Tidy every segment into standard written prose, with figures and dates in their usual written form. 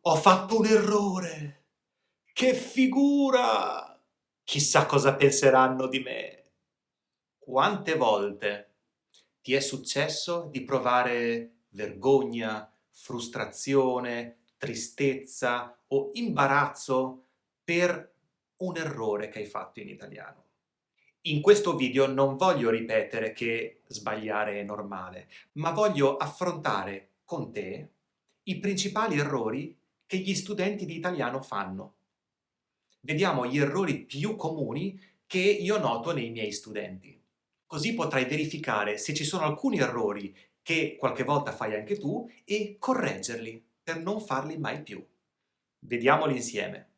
Ho fatto un errore! Che figura! Chissà cosa penseranno di me. Quante volte ti è successo di provare vergogna, frustrazione, tristezza o imbarazzo per un errore che hai fatto in italiano? In questo video non voglio ripetere che sbagliare è normale, ma voglio affrontare con te i principali errori che gli studenti di italiano fanno. Vediamo gli errori più comuni che io noto nei miei studenti. Così potrai verificare se ci sono alcuni errori che qualche volta fai anche tu e correggerli per non farli mai più. Vediamoli insieme.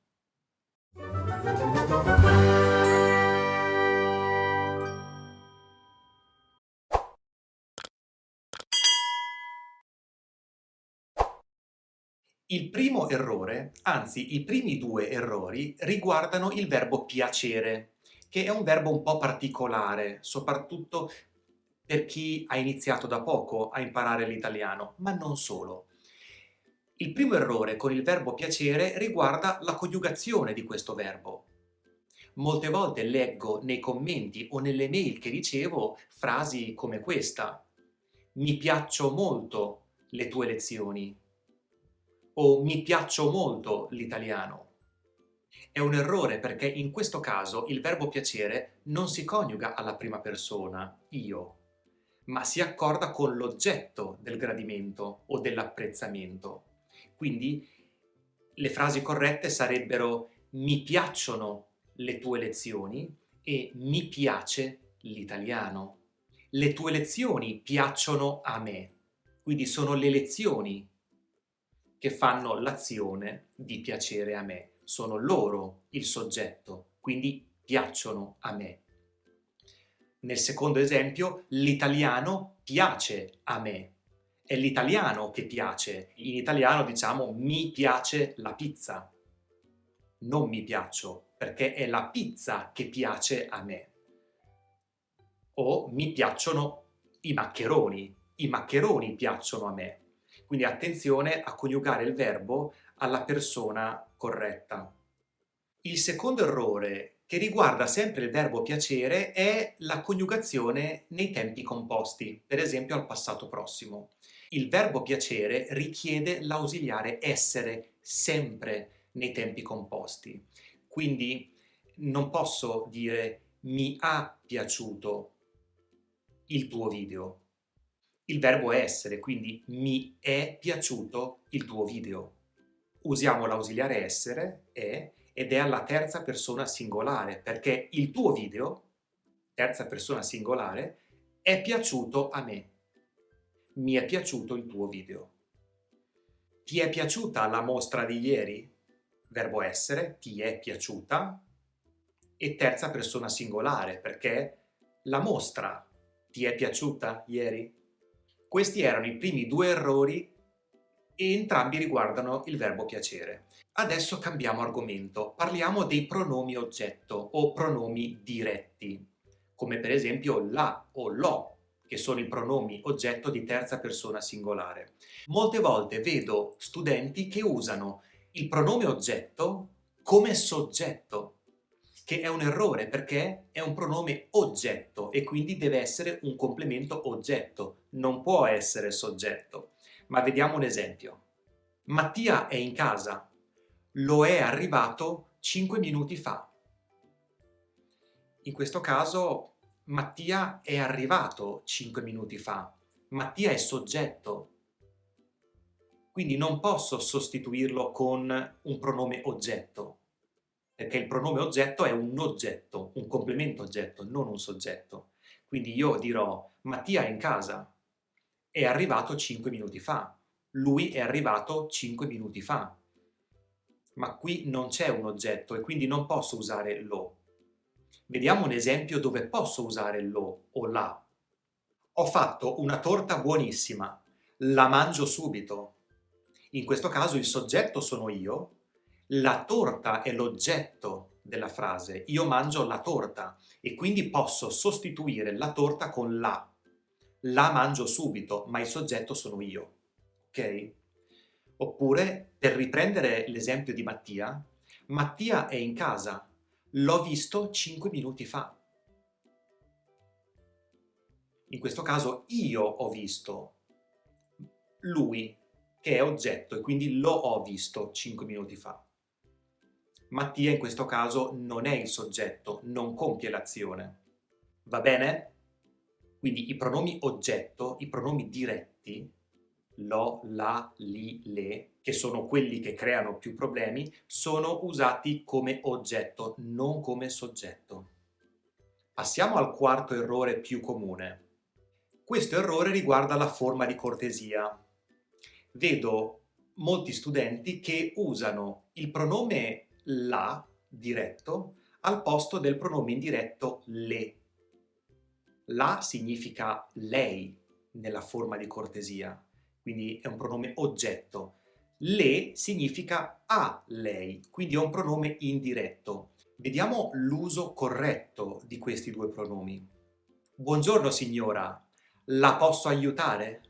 Il primo errore, anzi i primi due errori, riguardano il verbo piacere, che è un verbo un po' particolare, soprattutto per chi ha iniziato da poco a imparare l'italiano, ma non solo. Il primo errore con il verbo piacere riguarda la coniugazione di questo verbo. Molte volte leggo nei commenti o nelle mail che ricevo frasi come questa: "Mi piaccio molto le tue lezioni" o "Mi piaccio molto l'italiano". È un errore perché in questo caso il verbo piacere non si coniuga alla prima persona, io, ma si accorda con l'oggetto del gradimento o dell'apprezzamento. Quindi le frasi corrette sarebbero: "Mi piacciono le tue lezioni" e "Mi piace l'italiano". Le tue lezioni piacciono a me, quindi sono le lezioni che fanno l'azione di piacere a me. Sono loro il soggetto, quindi piacciono a me. Nel secondo esempio, l'italiano piace a me. È l'italiano che piace. In italiano diciamo mi piace la pizza, non mi piaccio, perché è la pizza che piace a me. O mi piacciono i maccheroni piacciono a me. Quindi attenzione a coniugare il verbo alla persona corretta. Il secondo errore, che riguarda sempre il verbo piacere, è la coniugazione nei tempi composti, per esempio al passato prossimo. Il verbo piacere richiede l'ausiliare essere sempre nei tempi composti. Quindi non posso dire mi ha piaciuto il tuo video. Il verbo è essere, quindi mi è piaciuto il tuo video. Usiamo l'ausiliare essere, è, ed è alla terza persona singolare, perché il tuo video, terza persona singolare, è piaciuto a me. Mi è piaciuto il tuo video. Ti è piaciuta la mostra di ieri? Verbo essere, ti è piaciuta, e terza persona singolare, perché la mostra ti è piaciuta ieri? Questi erano i primi due errori e entrambi riguardano il verbo piacere. Adesso cambiamo argomento, parliamo dei pronomi oggetto o pronomi diretti, come per esempio la o lo, che sono i pronomi oggetto di terza persona singolare. Molte volte vedo studenti che usano il pronome oggetto come soggetto, che è un errore perché è un pronome oggetto e quindi deve essere un complemento oggetto, non può essere soggetto. Ma vediamo un esempio. Mattia è in casa. Lo è arrivato 5 minuti fa. In questo caso Mattia è arrivato 5 minuti fa. Mattia è soggetto. Quindi non posso sostituirlo con un pronome oggetto, perché il pronome oggetto è un oggetto, un complemento oggetto, non un soggetto. Quindi io dirò Mattia è in casa, è arrivato 5 minuti fa. Lui è arrivato 5 minuti fa. Ma qui non c'è un oggetto e quindi non posso usare lo. Vediamo un esempio dove posso usare lo o la. Ho fatto una torta buonissima, la mangio subito. In questo caso il soggetto sono io, la torta è l'oggetto della frase, io mangio la torta e quindi posso sostituire la torta con la. La mangio subito, ma il soggetto sono io. Ok? Oppure, per riprendere l'esempio di Mattia, Mattia è in casa, l'ho visto 5 minuti fa. In questo caso io ho visto lui, che è oggetto, e quindi lo ho visto 5 minuti fa. Mattia in questo caso non è il soggetto, non compie l'azione. Va bene? Quindi i pronomi oggetto, i pronomi diretti, lo, la, li, le, che sono quelli che creano più problemi, sono usati come oggetto, non come soggetto. Passiamo al quarto errore più comune. Questo errore riguarda la forma di cortesia. Vedo molti studenti che usano il pronome la diretto al posto del pronome indiretto le. La significa lei nella forma di cortesia, quindi è un pronome oggetto. Le significa a lei, quindi è un pronome indiretto. Vediamo l'uso corretto di questi due pronomi. Buongiorno signora, la posso aiutare?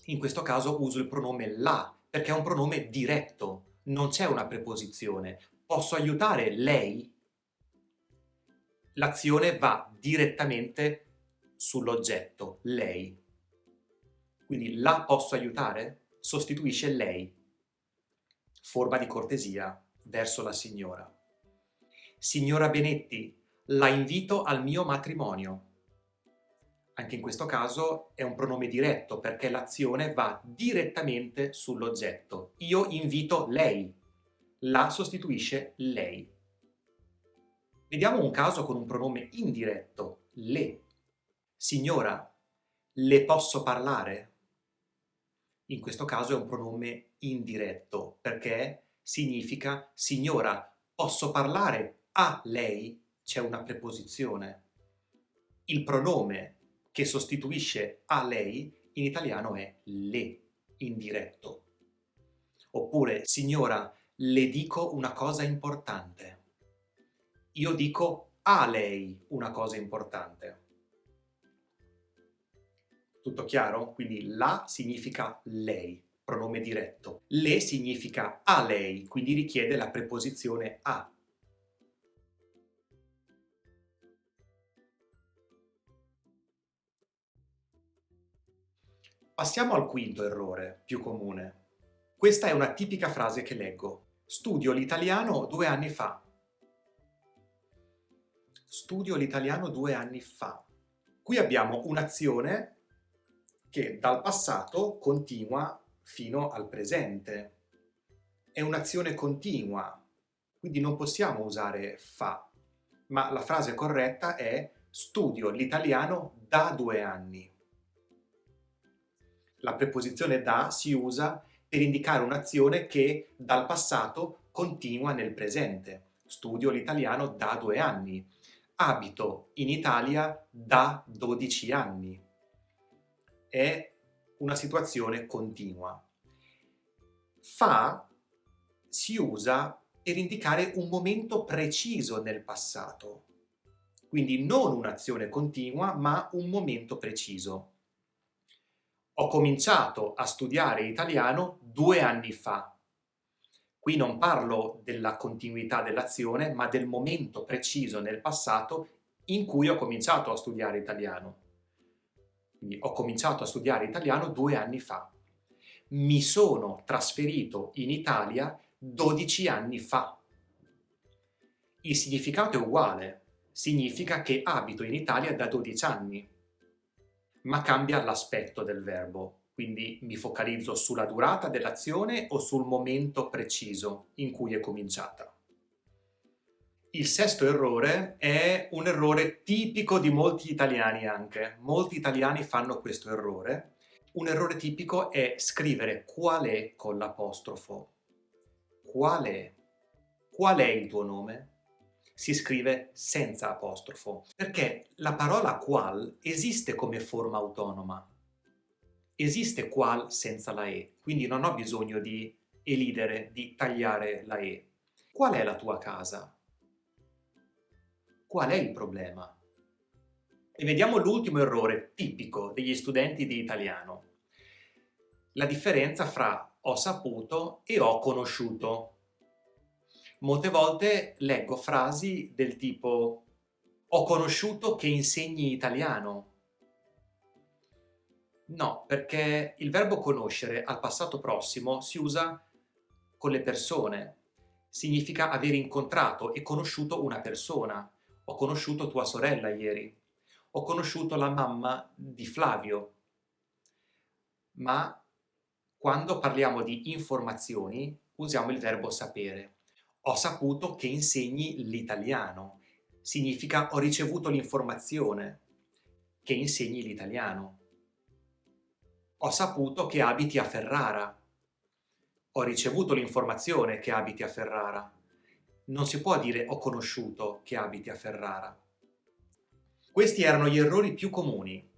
In questo caso uso il pronome la, perché è un pronome diretto, non c'è una preposizione. Posso aiutare lei? L'azione va direttamente sull'oggetto, lei. Quindi la posso aiutare? Sostituisce lei. Forma di cortesia verso la signora. Signora Benetti, la invito al mio matrimonio. Anche in questo caso è un pronome diretto perché l'azione va direttamente sull'oggetto. Io invito lei. La sostituisce lei. Vediamo un caso con un pronome indiretto, le. Signora, le posso parlare? In questo caso è un pronome indiretto perché significa signora, posso parlare a lei? C'è una preposizione. Il pronome che sostituisce a lei in italiano è le, indiretto. Oppure, signora, le dico una cosa importante. Io dico a lei una cosa importante. Tutto chiaro? Quindi la significa lei, pronome diretto. Le significa a lei, quindi richiede la preposizione a. Passiamo al quinto errore, più comune. Questa è una tipica frase che leggo. Studio l'italiano 2 anni fa. Studio l'italiano 2 anni fa. Qui abbiamo un'azione che dal passato continua fino al presente. È un'azione continua, quindi non possiamo usare fa, ma la frase corretta è studio l'italiano da 2 anni. La preposizione da si usa per indicare un'azione che dal passato continua nel presente. Studio l'italiano da 2 anni. Abito in Italia da 12 anni. È una situazione continua. Fa si usa per indicare un momento preciso nel passato. Quindi non un'azione continua, ma un momento preciso. Ho cominciato a studiare italiano 2 anni fa. Qui non parlo della continuità dell'azione, ma del momento preciso nel passato in cui ho cominciato a studiare italiano. Quindi ho cominciato a studiare italiano 2 anni fa. Mi sono trasferito in Italia 12 anni fa. Il significato è uguale, significa che abito in Italia da 12 anni, ma cambia l'aspetto del verbo, quindi mi focalizzo sulla durata dell'azione o sul momento preciso in cui è cominciata. Il sesto errore è un errore tipico di molti italiani anche. Molti italiani fanno questo errore. Un errore tipico è scrivere qual è con l'apostrofo. Qual è? Qual è il tuo nome? Si scrive senza apostrofo, perché la parola qual esiste come forma autonoma. Esiste qual senza la e, quindi non ho bisogno di elidere, di tagliare la e. Qual è la tua casa? Qual è il problema? E vediamo l'ultimo errore tipico degli studenti di italiano. la differenza fra ho saputo e ho conosciuto. Molte volte leggo frasi del tipo: "Ho conosciuto che insegni italiano". No, perché il verbo conoscere al passato prossimo si usa con le persone. Significa aver incontrato e conosciuto una persona. Ho conosciuto tua sorella ieri. Ho conosciuto la mamma di Flavio. Ma quando parliamo di informazioni usiamo il verbo sapere. Ho saputo che insegni l'italiano. Significa ho ricevuto l'informazione che insegni l'italiano. Ho saputo che abiti a Ferrara. Ho ricevuto l'informazione che abiti a Ferrara. Non si può dire ho conosciuto che abiti a Ferrara. Questi erano gli errori più comuni.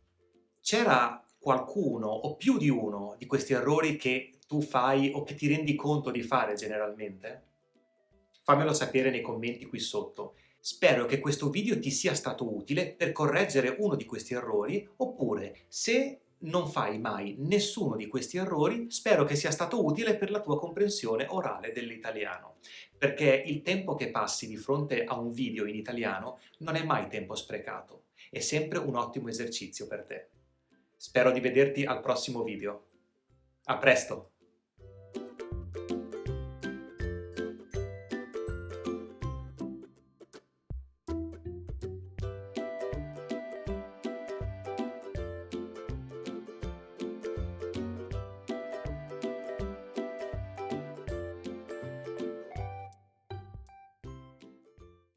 C'era qualcuno o più di uno di questi errori che tu fai o che ti rendi conto di fare generalmente? Fammelo sapere nei commenti qui sotto. Spero che questo video ti sia stato utile per correggere uno di questi errori, oppure se non fai mai nessuno di questi errori, spero che sia stato utile per la tua comprensione orale dell'italiano, perché il tempo che passi di fronte a un video in italiano non è mai tempo sprecato, è sempre un ottimo esercizio per te. Spero di vederti al prossimo video. A presto!